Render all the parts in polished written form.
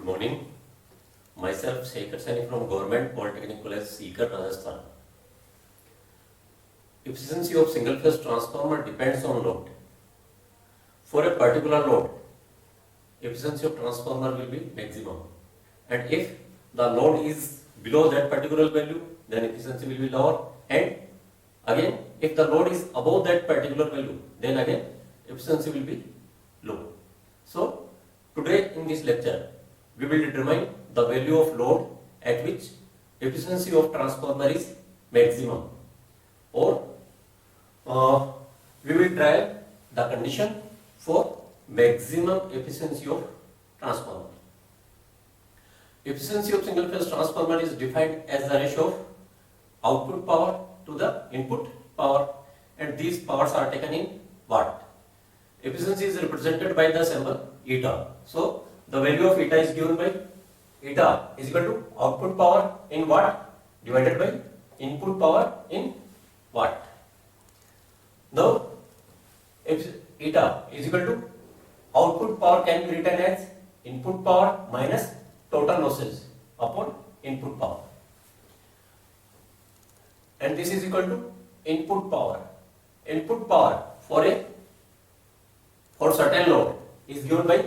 Good morning. Myself Shekhar Saini from Government Polytechnic College, Sikar, Rajasthan. Efficiency of single phase transformer depends on load. For a particular load, efficiency of transformer will be maximum. And if the load is below that particular value, then efficiency will be lower. And again, if the load is above that particular value, then again efficiency will be low. So today in this lecture, we will determine the value of load at which efficiency of transformer is maximum, or we will try the condition for maximum efficiency of transformer. Efficiency of single phase transformer is defined as the ratio of output power to the input power, and these powers are taken in watt. Efficiency is represented by the symbol eta. So the value of eta is given by eta is equal to output power in watt divided by input power in watt. Now if eta is equal to output power can be written as input power minus total losses upon input power, and this is equal to input power. Input power for certain load is given by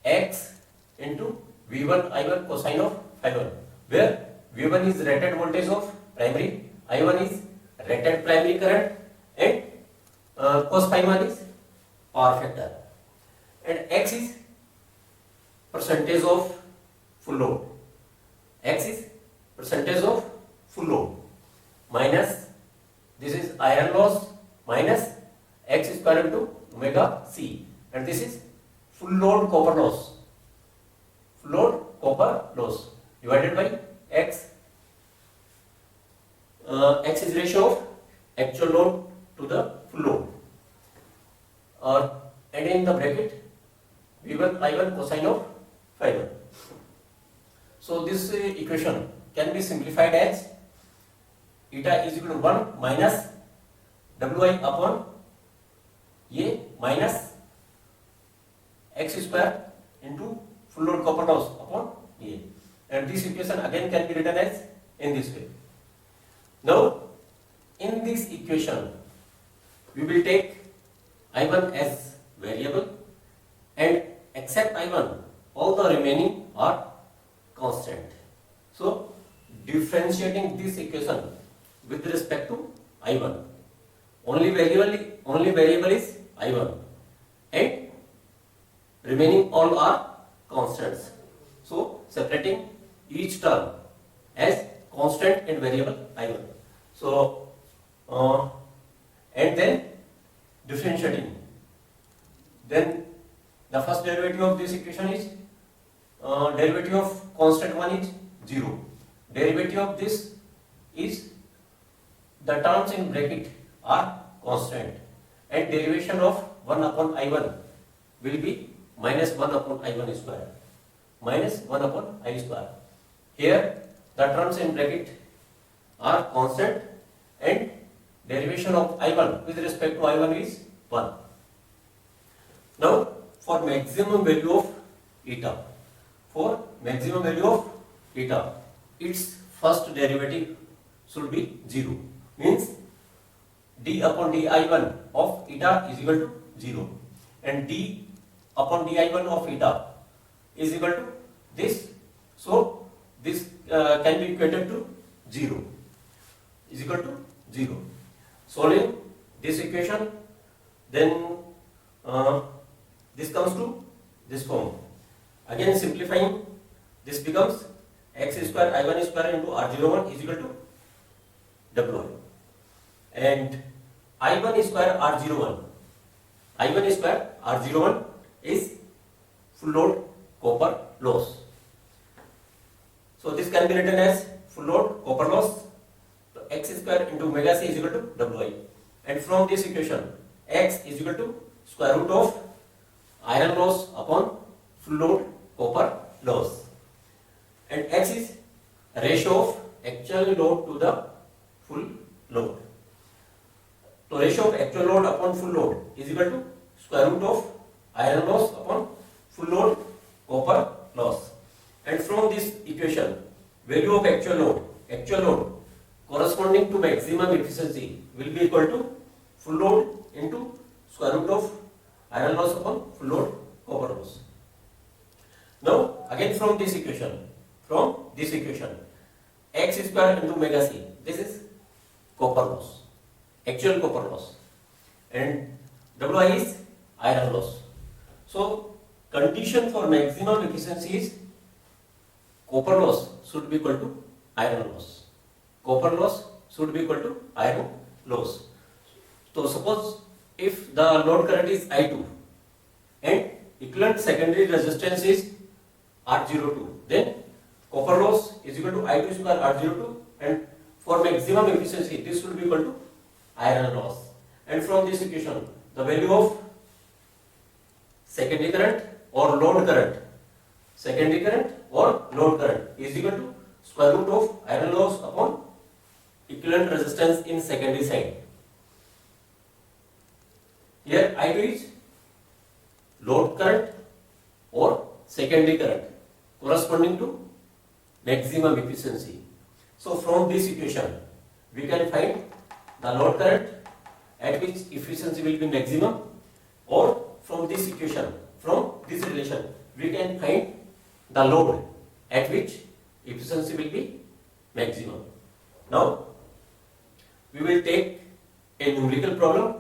x into V1 I1 cosine of phi1, where V1 is rated voltage of primary, I1 is rated primary current, and cos phi1 is power factor, and x is percentage of full load. X is percentage of full load minus this is iron loss minus x square into omega c, and this is full load copper loss. Full load copper loss divided by x. X is ratio of actual load to the full load, and in the bracket V1 I1 cosine of phi1. So this equation can be simplified as eta is equal to 1 minus Wi upon A minus x square into full load copper loss upon A, and this equation again can be written as in this way. Now in this equation we will take I1 as variable, and except I1 all the remaining are constant. So differentiating this equation with respect to I1, only variable is I1, and remaining all are constants. So separating each term as constant and variable I1. So and then differentiating, then the first derivative of this equation is derivative of constant one is 0. Derivative of this is the terms in bracket are constant, and derivation of 1 upon I1 will be minus 1 upon I1 square, minus 1 upon I square. Here the terms in bracket are constant, and derivation of I1 with respect to I1 is 1. Now for maximum value of eta, its first derivative should be 0, means d upon di1 of eta is equal to 0, and d upon di1 of eta is equal to this. So this can be equated to 0, is equal to 0. Solving this equation, then this comes to this form. Again simplifying, this becomes x square I1 square into R01 is equal to W1, and I1 square R01 is full load copper loss. So this can be written as full load copper loss, so x square into omega c is equal to Wi, and from this equation x is equal to square root of iron loss upon full load copper loss, and x is ratio of actual load to the full load. So ratio of actual load upon full load is equal to square root of iron loss upon full load copper loss. value of actual load corresponding to maximum efficiency will be equal to full load into square root of iron loss upon full load copper loss. Now again from this equation, x square into omega c, this is copper loss, actual copper loss, and Wi is iron loss. So condition for maximum efficiency is copper loss should be equal to iron loss. Copper loss should be equal to iron loss. So suppose if the load current is I2 and equivalent secondary resistance is R02, then copper loss is equal to I2 square R02, and for maximum efficiency this should be equal to iron loss. And from this equation, the value of secondary current or load current is equal to square root of iron loss upon equivalent resistance in secondary side. Here I2 is load current or secondary current corresponding to maximum efficiency. So from this equation we can find the load current at which efficiency will be maximum, or from this equation, from this relation, we can find the load at which efficiency will be maximum. Now we will take a numerical problem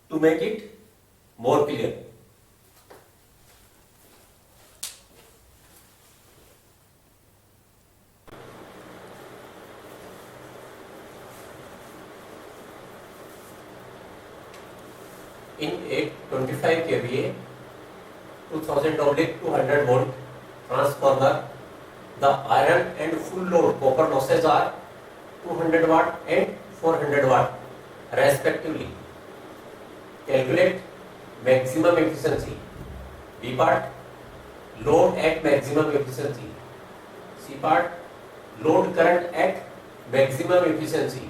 to make it more clear. In a 25 kVA 2000/200 volt transformer, the iron and full load copper losses are 200 watt and 400 watt respectively. Calculate maximum efficiency. B part, load at maximum efficiency. C part, load current at maximum efficiency.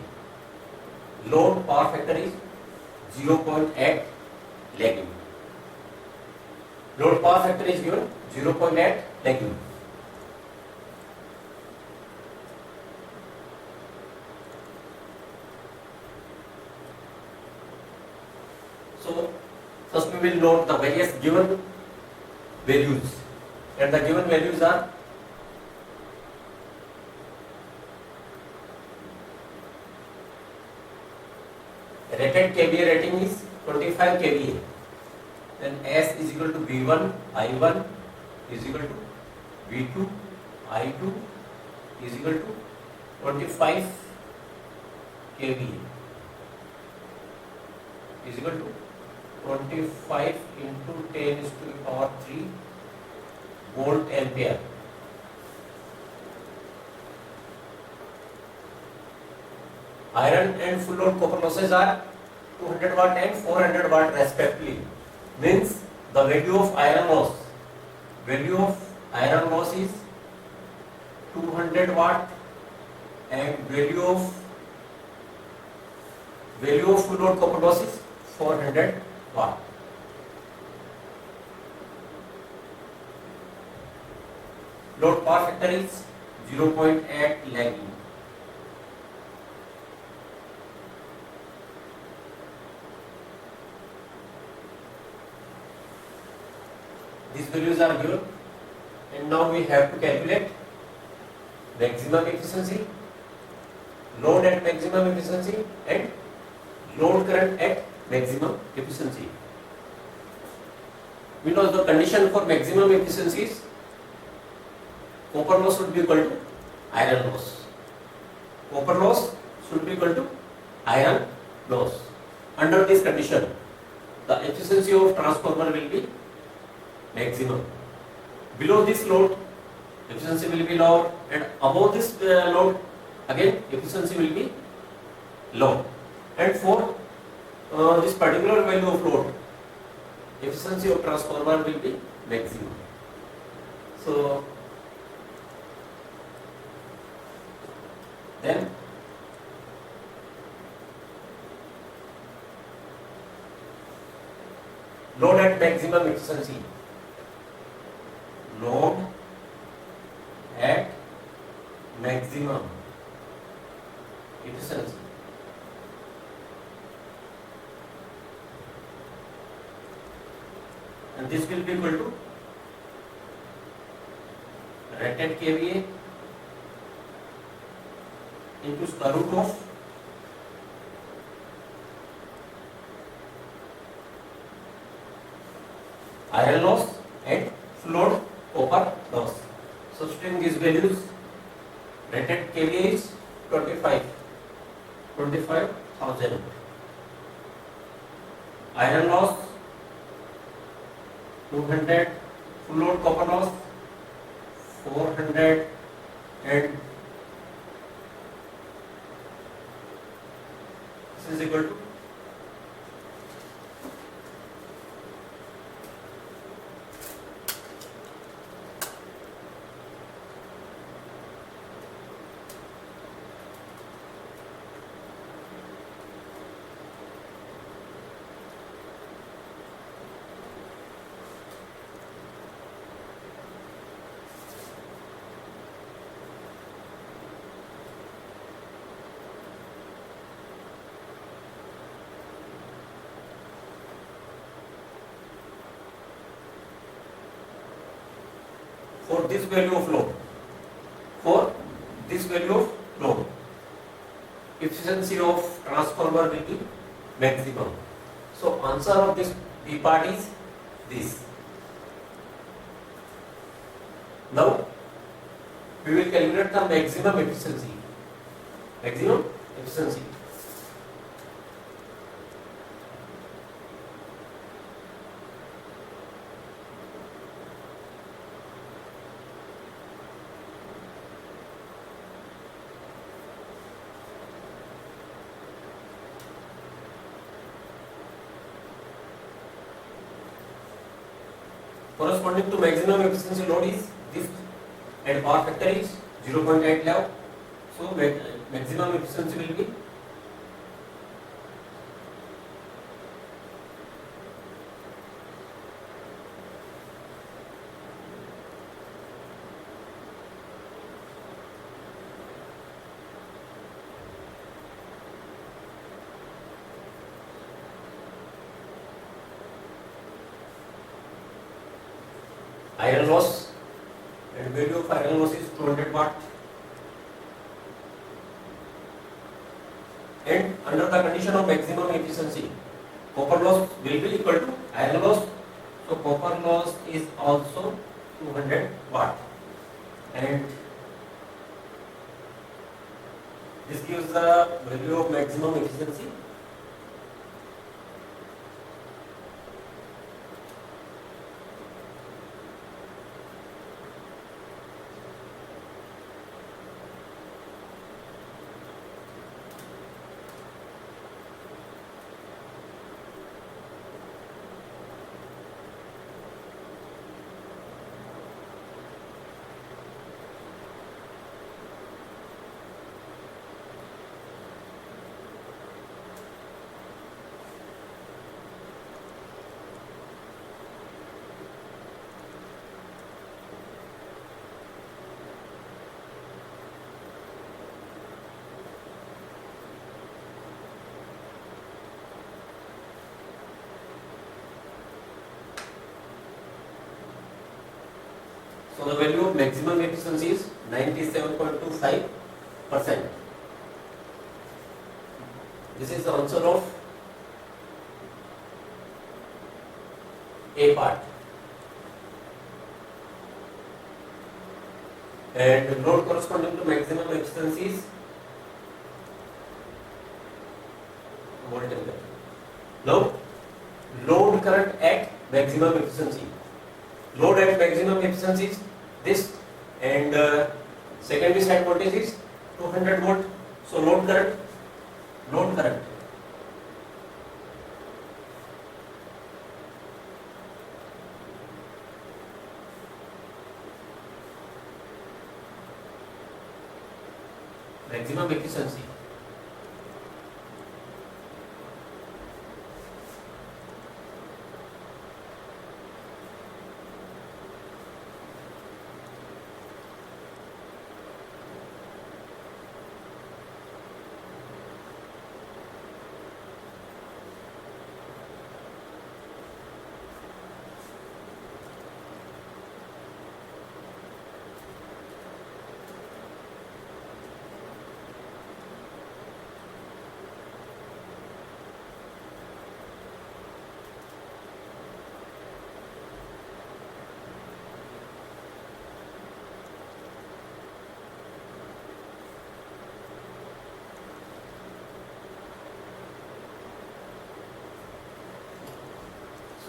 Load power factor is 0.8 lagging. Load power factor is given 0.8 lagging. So first we will note the various given values, and the given values are rated kVA rating is 25 kVA, then S is equal to V1 I1 is equal to V2 I2 is equal to 25 kVA is equal to 25 into 10 is to the power 3 volt ampere. Iron and full load copper losses are 200 watt and 400 watt respectively. Means the value of iron loss is 200 watt and value of full load copper loss is 400 watt. Load power factor is 0.8 lagging. These values are given, and now we have to calculate maximum efficiency, load at maximum efficiency, and load current at maximum efficiency. We know the condition for maximum efficiency is copper loss should be equal to iron loss. Copper loss should be equal to iron loss. Under this condition, the efficiency of transformer will be maximum. Below this load, efficiency will be lower, and above this load, again efficiency will be low. And for this particular value of load, efficiency of transformer will be maximum. So then load at maximum efficiency. Load at maximum efficiency. And this will be equal to rated kVA into square root of iron loss and load copper loss. Substituting these values, rated kVA is 25,000. Iron loss 200, full load copper loss 400, and this is equal to for this value of load, efficiency of transformer will be maximum. So answer of this B part is this. Now we will calculate the maximum efficiency. Corresponding to maximum efficiency load is this, and power factor is 0.8 lab. So maximum efficiency will be iron loss, and value of iron loss is 200 watt. And under the condition of maximum efficiency, copper loss will be equal to iron loss. So copper loss is also 200 watt, and this gives the value of maximum efficiency. So the value of maximum efficiency is 97.25%. This is the answer of A part. And load corresponding to maximum efficiency is volt ampere. Now load current at maximum efficiency. Load at maximum efficiency is this, and secondary side voltage is 200 volt. So load current maximum efficiency.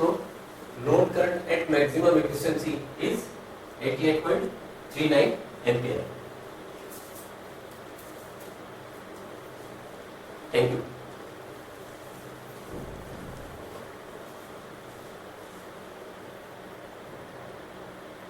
So load current at maximum efficiency is 88.39 ampere.